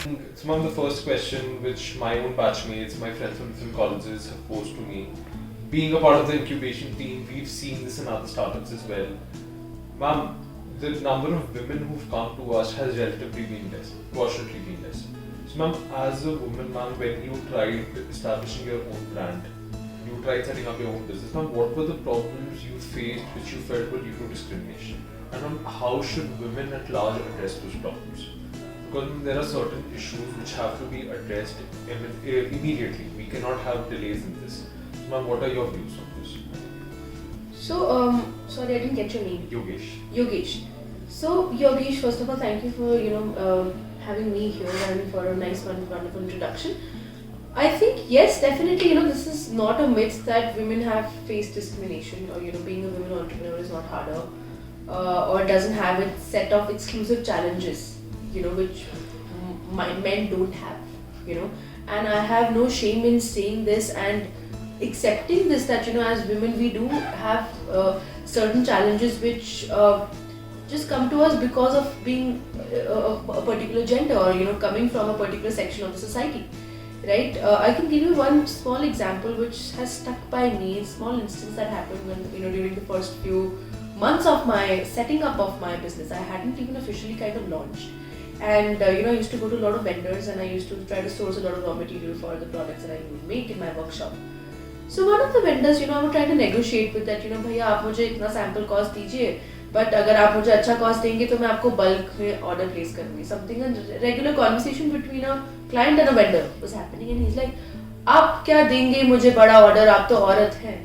It's one of the first question which my own batchmates, my friends from different colleges have posed to me. Being a part of the incubation team, we've seen this in other startups as well. Ma'am, the number of women who've come to us has relatively been less, fortunately been less. So ma'am, as a woman, ma'am, when you tried establishing your own brand, you tried setting up your own business, ma'am, what were the problems you faced which you felt were due to discrimination? And ma'am, how should women at large address those problems? Because there are certain issues which have to be addressed immediately. We cannot have delays in this. So ma'am, what are your views on this? So, sorry, I didn't get your name. Yogesh. Yogesh. So, Yogesh, first of all, thank you for having me here and for a nice, wonderful introduction. I think yes, definitely. This is not a myth that women have faced discrimination, or being a women entrepreneur is not harder, or doesn't have its set of exclusive challenges, which men don't have. And I have no shame in saying this and accepting this, that as women we do have certain challenges which just come to us because of being a particular gender, or coming from a particular section of the society, right? I can give you one small example which has stuck by me. A small instance that happened when during the first few months of my setting up of my business. I hadn't even officially kind of launched, and I used to go to a lot of vendors, and I used to try to source a lot of raw material for the products that I would make in my workshop. So one of the vendors, I would try to negotiate with that, भैया आप मुझे इतना sample cost दीजिए, but अगर आप मुझे अच्छा cost देंगे तो मैं आपको bulk में order place करूँगी. Something, a regular conversation between a client and a vendor was happening, and he's like, आप क्या देंगे मुझे बड़ा order, आप तो औरत हैं,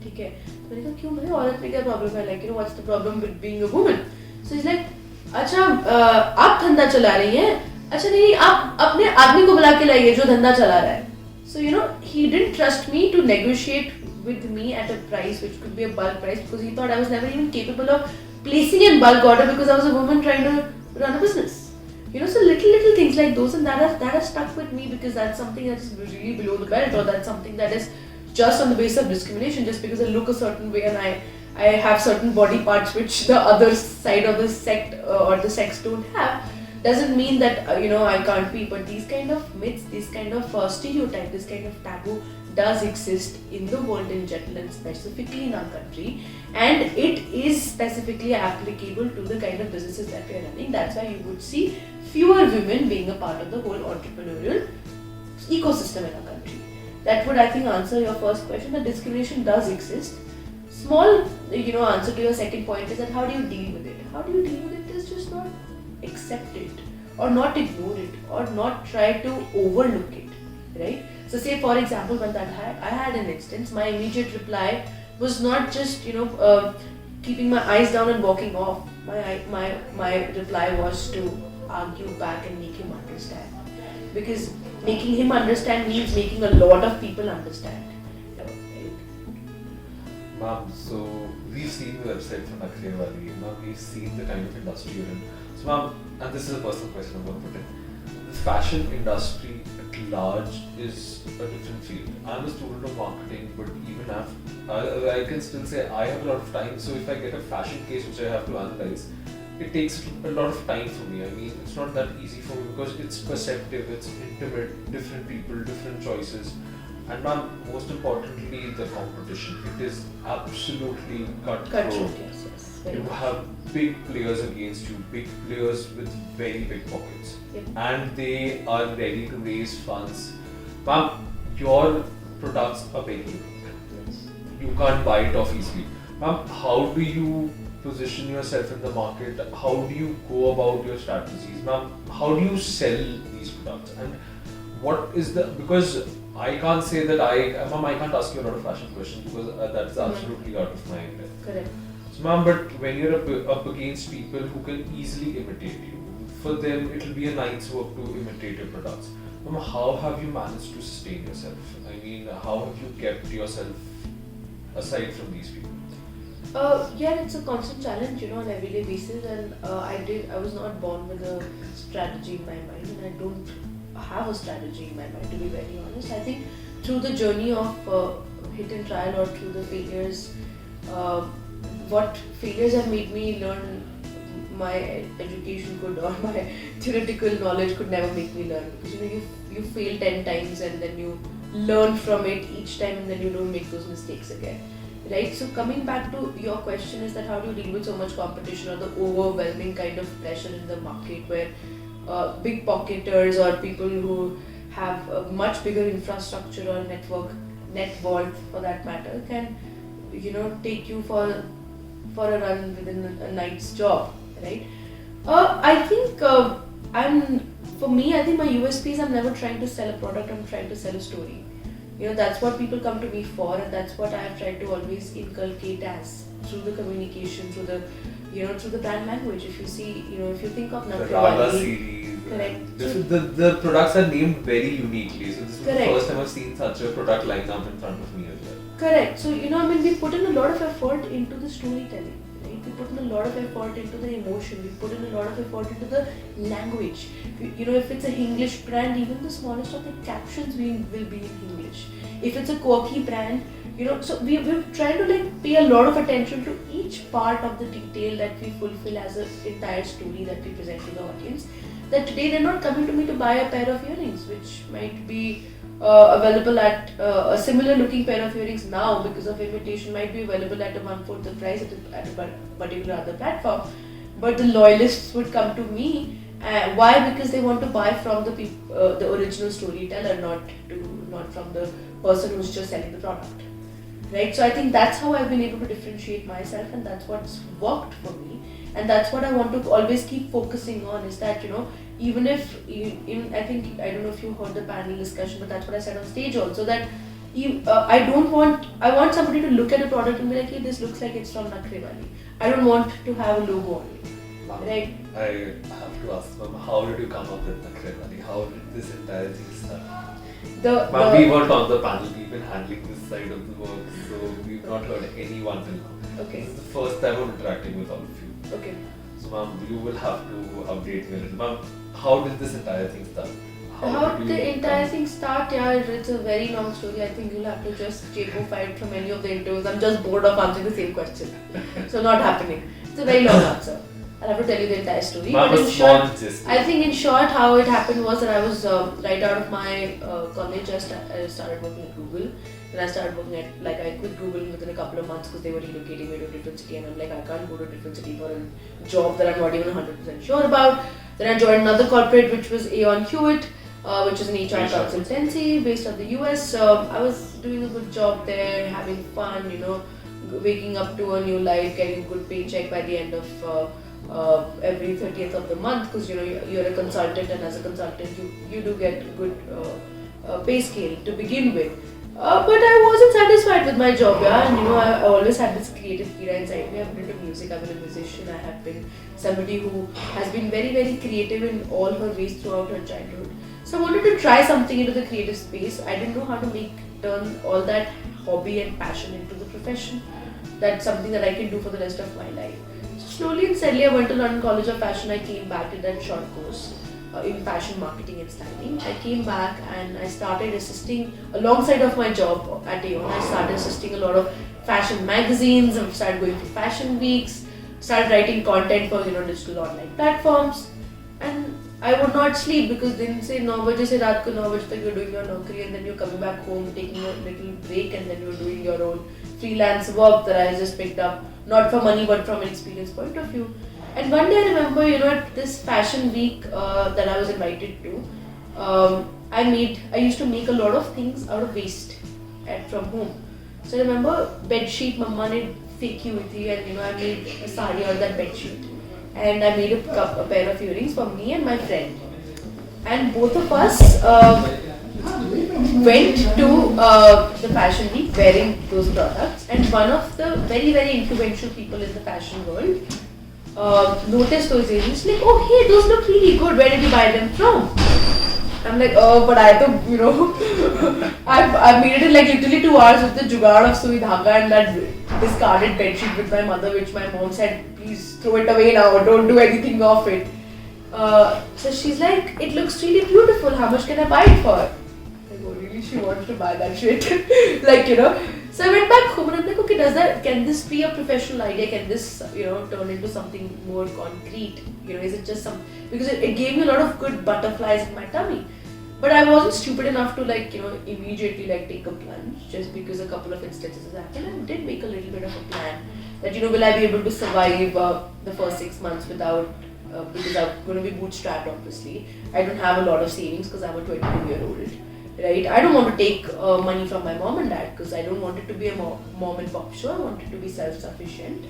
ठीक है? तो मैंने कहा क्यों भाई, औरत में क्या problem है? Like, what's the problem with being a woman? So he's like, अच्छा आप धंधा चला रही हैं, अच्छा नहीं आप अपने आदमी को बुला के लाइए जो धंधा चला रहा है. So he didn't trust me to negotiate with me at a price which could be a bulk price, because he thought I was never even capable of placing in bulk order because I was a woman trying to run a business. So little things like those, and that has stuck with me, because that's something that's really below the belt, or that's something that is just on the basis of discrimination, just because I look a certain way and I have certain body parts which the other side of the sect or the sex don't have, doesn't mean that I can't be. But these kind of myths, these kind of stereotype, this kind of taboo does exist in the world in general, and specifically in our country, and it is specifically applicable to the kind of businesses that we are running. That's why you would see fewer women being a part of the whole entrepreneurial ecosystem in our country. That would, I think, answer your first question. The discrimination does exist. Small answer to your second point is that how do you deal with it? How do you deal with it is just not accept it, or not ignore it, or not try to overlook it, right? So say for example, when I had an instance, my immediate reply was not just keeping my eyes down and walking off. My reply was to argue back and make him understand, because making him understand means making a lot of people understand. Ma'am, so we've seen the website from Akshay Wali, ma'am, we've seen the kind of industry you're in. So ma'am, and this is a personal question I'm going to put in. The fashion industry at large is a different field. I'm a student of marketing, but even I can still say I have a lot of time, so if I get a fashion case which I have to analyze, it takes a lot of time for me. I mean, it's not that easy for me because it's perceptive, it's intimate, different people, different choices. And ma'am, most importantly, the competition. It is absolutely cutthroat. Yes. You have big players against you, big players with very big pockets. Yep. And they are ready to raise funds. Ma'am, your products are very unique. Yes. You can't buy it off easily. Ma'am, how do you position yourself in the market? How do you go about your strategies? Ma'am, how do you sell these products? And what is because I can't say that ma'am, I can't ask you a lot of fashion questions because that's absolutely out of my depth. Correct. So ma'am, but when you're up against people who can easily imitate you, for them it'll be a night's work to imitate your products. Ma'am, how have you managed to sustain yourself? I mean, how have you kept yourself aside from these people? Yeah, it's a constant challenge, on an everyday basis, and I was not born with a strategy in my mind, and I don't have a strategy in my mind, to be very honest. I think through the journey of hit and trial, or through the failures, what failures have made me learn my education could, or my theoretical knowledge could never make me learn, because you fail 10 times and then you learn from it each time, and then you don't make those mistakes again, right? So coming back to your question, is that how do you deal with so much competition or the overwhelming kind of pressure in the market, where big pocketers or people who have a much bigger infrastructure or net worth for that matter, can take you for a run within a night's job, right? I think I think my USP is I'm never trying to sell a product, I'm trying to sell a story. That's what people come to me for, and that's what I have tried to always inculcate as through the communication, through the through the brand language. If you see, if you think of The Nakri Raga Wali, series. correct. The products are named very uniquely. So this is the Correct. first time I've seen such a product lineup in front of me as well. Correct. So, we put in a lot of effort into the storytelling, right? We put in a lot of effort into the emotion. We put in a lot of effort into the language. If it's a English brand, even the smallest of the captions will be in English. If it's a quirky brand, so we're trying to pay a lot of attention to each part of the detail that we fulfill as an entire story that we present to the audience. That today they're not coming to me to buy a pair of earrings, which might be available at a similar looking pair of earrings now because of imitation might be available at a 1/4 the price at a particular other platform, but the loyalists would come to me. Why? Because they want to buy from the original storyteller, not from the person who's just selling the product, right? So I think that's how I've been able to differentiate myself, and that's what's worked for me, and that's what I want to always keep focusing on. Is that even I don't know if you heard the panel discussion, but that's what I said on stage also, that I want somebody to look at a product and be like, hey, this looks like it's from Nakri Wali. I don't want to have a logo on it. Right. I have to ask, Ma'am, how did you come up with Nakri Wali? How did this entire thing start? Ma'am, we weren't on the panel, we've been handling this side of the work, so we've not heard anyone till now. Okay. This is the first time I'm interacting with all of you. Okay. So, Ma'am, you will have to update me a little. Ma'am, how did this entire thing start? How did the you entire come- thing start? Yeah, it's a very long story. I think you'll have to just JPO fight from any of the interviews. I'm just bored of answering the same question. So not happening. It's a very long answer. I'll have to tell you the entire story. Ma'am, But a in small short, gist. I think in short how it happened was that I was right out of my college. I started working at Google. Then I started working at, I quit Google within a couple of months because they were relocating me to a different city, and I'm like, I can't go to a different city for a job that I'm not even 100% sure about. Then I joined another corporate, which was Aon Hewitt, which is an HR consultancy based out of the US. I was doing a good job there, having fun, waking up to a new life, getting a good paycheck by the end of every 30th of the month, because you're a consultant, and as a consultant you do get a good pay scale to begin with. But I wasn't satisfied with my job, and I always had this creative kira inside me. I've been into music, I've been a musician, I have been somebody who has been very, very creative in all her ways throughout her childhood. So I wanted to try something into the creative space. I didn't know how to turn all that hobby and passion into the profession. That's something that I can do for the rest of my life. So slowly and steadily I went to London College of Fashion. I came back, did that short course in fashion marketing and styling. I came back and I started assisting alongside of my job at Aon. I started assisting a lot of fashion magazines. I started going to fashion weeks. Started writing content for digital online platforms, and I would not sleep because they didn't say 9 baje se raat ko 9 baje tak you're doing your naukri, and then you're coming back home, taking a little break, and then you're doing your own freelance work that I just picked up, not for money but from an experience point of view. And one day I remember, at this fashion week that I was invited to, I used to make a lot of things out of waste from home. So I remember bed sheet mama ne feki hui thi, and I made a sari out of that bed sheet, and I made a pair of earrings for me and my friend, and both of us went to the fashion week wearing those products, and one of the very, very influential people in the fashion world noticed those earrings, like, oh hey, those look really good, where did you buy them from? I'm like, oh, but I I made it in literally 2 hours with the jugaad of sui dhaga and that discarded bedsheet with my mother, which my mom said, please throw it away now, don't do anything of it. So she's like, it looks really beautiful, how much can I buy it for? Like, oh really, she wants to buy that shit? So I went back home and I'm like, okay, can this be a professional idea? Can this, turn into something more concrete? Is it just because it gave me a lot of good butterflies in my tummy. But I wasn't stupid enough to immediately take a plunge just because a couple of instances happened. I did make a little bit of a plan that, will I be able to survive the first 6 months without, because I'm going to be bootstrapped obviously. I don't have a lot of savings because I'm a 22-year-old. Right, I don't want to take money from my mom and dad because I don't want it to be a mom and pop show. I want it to be self-sufficient.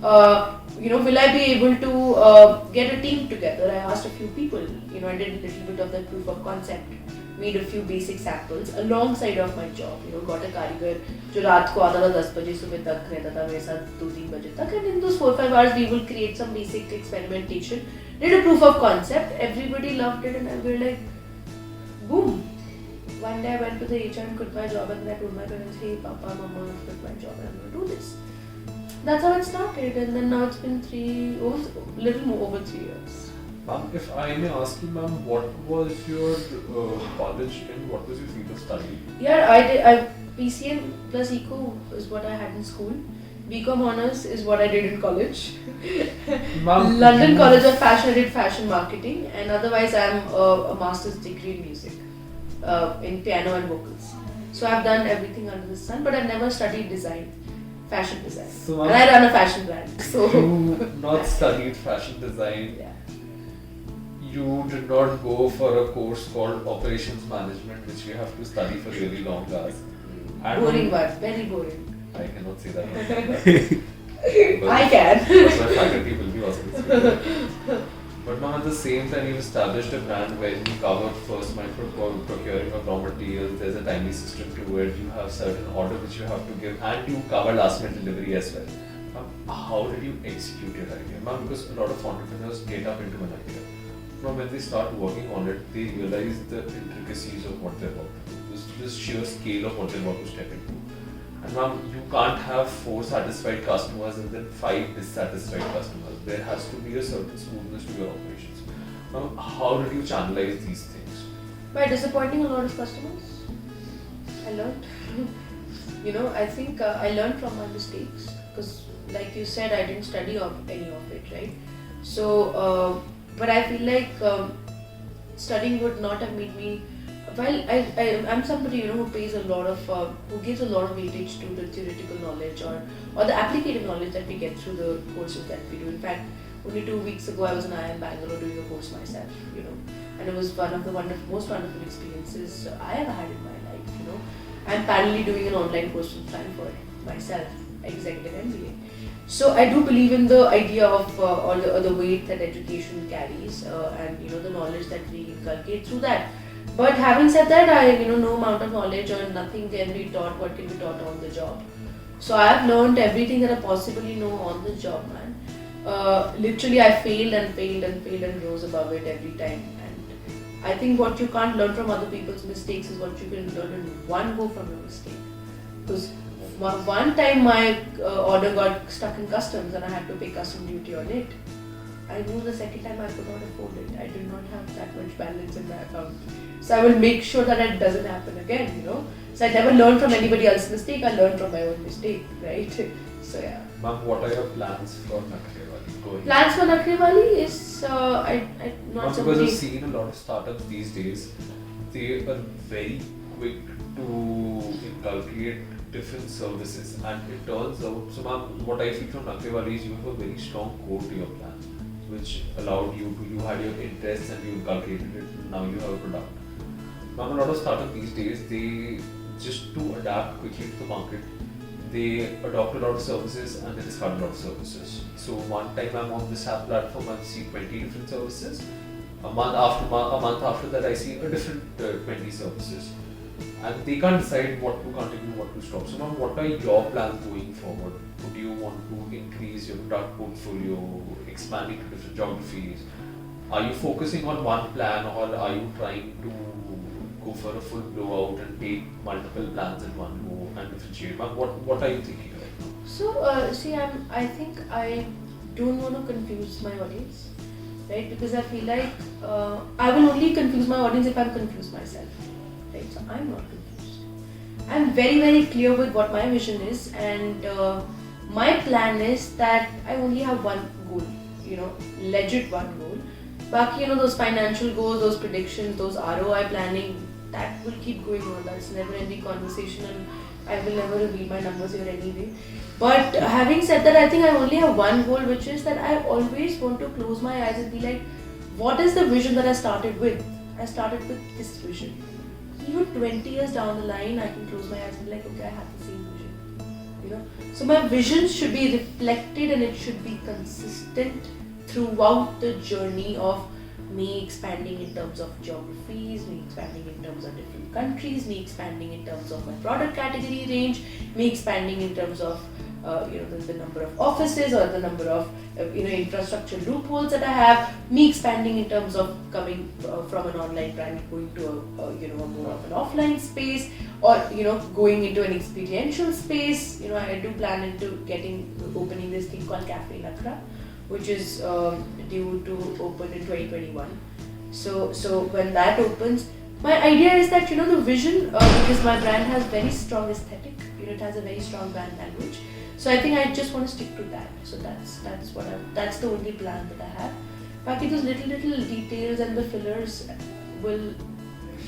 Will I be able to get a team together? I asked a few people. I did a little bit of the proof of concept, made a few basic samples alongside of my job. Got a कारीगर जो रात को आता था 10 बजे सुबह तक रहता था मेरे साथ 2-3 बजे तक, and in those 4-5 hours we will create some basic experimentation. Did a proof of concept. Everybody loved it, and we were like, boom. One day I went to the HR and quit my job, and I told my parents, hey, Papa, Mama, I've quit my job and I'm going to do this. That's how it started, and then now it's been little more over 3 years. Ma'am, if I may ask you, ma'am, what was your college in? What was your field of study? Yeah, I did. PCM plus Eco is what I had in school. BCom Honours is what I did in college. London College of Fashion, I did fashion marketing, and otherwise I'm a master's degree in music. In piano and vocals. So I've done everything under the sun, but I've never studied design, fashion design. So and I run a fashion brand. So you not studied fashion design. Yeah. You did not go for a course called operations management, which you have to study for really long hours. Boring one, very boring. I cannot say that. I can. That's why faculty will be also listening. But ma'am, at the same time, you've established a brand where you cover first mile for procuring of raw materials. There's a timely system to it. You have certain order which you have to give, and you cover last minute delivery as well. How did you execute your idea, ma'am? Because a lot of entrepreneurs get up into an idea. Now, when they start working on it, they realize the intricacies of what they're about to do. This sheer scale of what they're about to step into. And ma'am, you can't have 4 satisfied customers and then 5 dissatisfied customers. There has to be a certain smoothness to your operations. Ma'am, how did you channelize these things? By disappointing a lot of customers. I learned. I think I learned from my mistakes because, like you said, I didn't study any of it, right? So, but I feel like studying would not have made me. While I'm somebody who pays a lot of who gives a lot of weightage to the theoretical knowledge or the applicative knowledge that we get through the courses that we do. In fact, only 2 weeks ago I was in IIM Bangalore doing a course myself, and it was one of the most wonderful experiences I ever had in my life. I'm parallelly doing an online course from Stanford myself, executive MBA. So I do believe in the idea of or the weight that education carries and the knowledge that we inculcate through that. But having said that, no amount of knowledge or nothing can be taught what can be taught on the job. So I have learned everything that I possibly know on the job, man. Literally, I failed and rose above it every time. And I think what you can't learn from other people's mistakes is what you can learn in one go from your mistake. Because one time my order got stuck in customs and I had to pay custom duty on it. I knew the second time I could not afford it. I did not have that much balance in my account. So I will make sure that it doesn't happen again, So I never learned from anybody else's mistake, I learned from my own mistake, right? So yeah. Ma'am, what are your plans for Nakrewali? Plans for Nakrewali is, not somebody... Because I've seen a lot of startups these days, they are very quick to inculcate different services, and it turns out, so ma'am, what I feel from Nakrewali is you have a very strong core to your plan, which allowed you had your interests and you inculcated it, and now you have a product. Ma'am, a lot of startups these days, they just to adapt quickly to the market, they adopt a lot of services and they discard a lot of services. So one time I'm on this app platform, I see 20 different services. A month after that, I see a different 20 services. And they can't decide what to continue, what to stop. So now, what are your plans going forward? Would you want to increase your product portfolio, expand into different geographies? Are you focusing on one plan, or are you trying to go for a full blowout and take multiple plans in one go and differentiate? What are you thinking right now? So, I think I don't want to confuse my audience, right? Because I feel like I will only confuse my audience if I'm confused myself. Right? So I'm not confused. I'm very clear with what my vision is, and my plan is that I only have one goal, legit one goal. Baki, those financial goals, those predictions, those ROI planning, that will keep going on. That's never ending conversation, and I will never reveal my numbers here anyway. But having said that, I think I only have one goal, which is that I always want to close my eyes and be like, what is the vision that I started with? I started with this vision. Even 20 years down the line, I can close my eyes and be like, okay, I have the same vision. So my vision should be reflected and it should be consistent throughout the journey of me expanding in terms of geographies, me expanding in terms of different countries, me expanding in terms of my product category range, me expanding in terms of the number of offices or the number of infrastructure loopholes that I have, me expanding in terms of coming from an online brand going to a more of an offline space, or going into an experiential space. I do plan into opening this thing called Cafe Lakra, which is due to open in 2021. So when that opens, my idea is that the vision, because my brand has very strong aesthetic, it has a very strong brand language. So I think I just want to stick to that. So that's the only plan that I have. Baki, those little details and the fillers will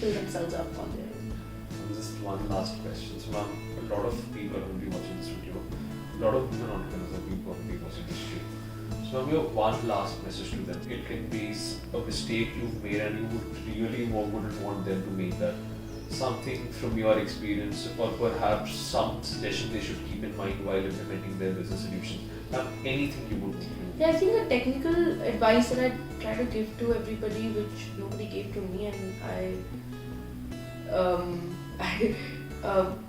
fill themselves up on their own. Just one last question. So ma'am, a lot of people are going to be watching this video. A lot of women entrepreneurs are going to be watching this video. So ma'am, your one last message to them. It can be a mistake you've made and you would really wouldn't want them to make that. Something from your experience, or perhaps some suggestion they should keep in mind while implementing their business solution. Anything you would do? Yeah, I think the technical advice that I try to give to everybody, which nobody gave to me, and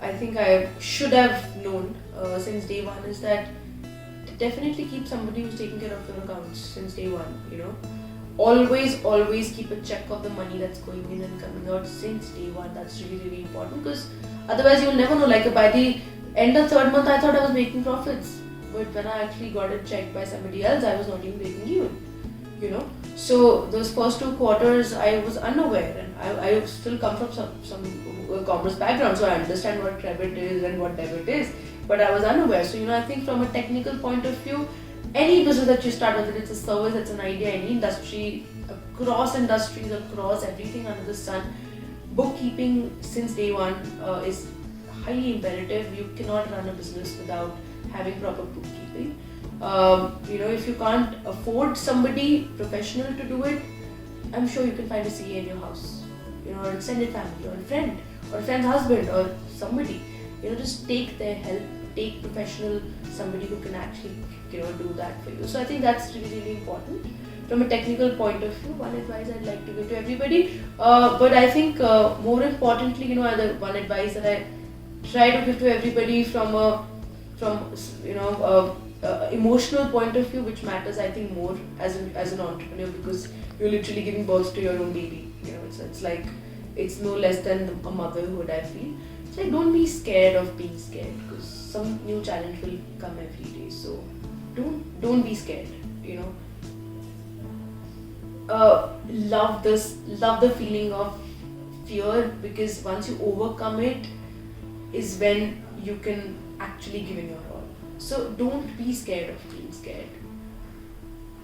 I think I should have known since day one, is that definitely keep somebody who's taking care of your accounts since day one. Always keep a check of the money that's going in and coming out since day one. That's really important, because otherwise you'll never know. Like, by the end of third month, I thought I was making profits, but when I actually got it checked by somebody else, I was not even breaking even. So those first 2 quarters, I was unaware, and I still come from some commerce background, so I understand what credit is and what debit is, but I was unaware. So I think from a technical point of view, any business that you start, whether it's a service, it's an idea, any industry, across industries, across everything under the sun, bookkeeping since day one is highly imperative. You cannot run a business without having proper bookkeeping. If you can't afford somebody professional to do it, I'm sure you can find a CA in your house, or an extended family, or a friend, or a friend's husband, or somebody. Just take their help, take professional, somebody who can actually do that for you. So I think that's really important. From a technical point of view, one advice I'd like to give to everybody. But I think more importantly, the one advice that I try to give to everybody from emotional point of view, which matters I think more as an entrepreneur, because you're literally giving birth to your own baby. It's like, it's no less than a motherhood, I feel. It's like, don't be scared of being scared, because some new challenge will come every day. So don't be scared. Love the feeling of fear, because once you overcome it is when you can actually give in your all. So don't be scared of being scared.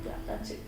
Yeah, that's it.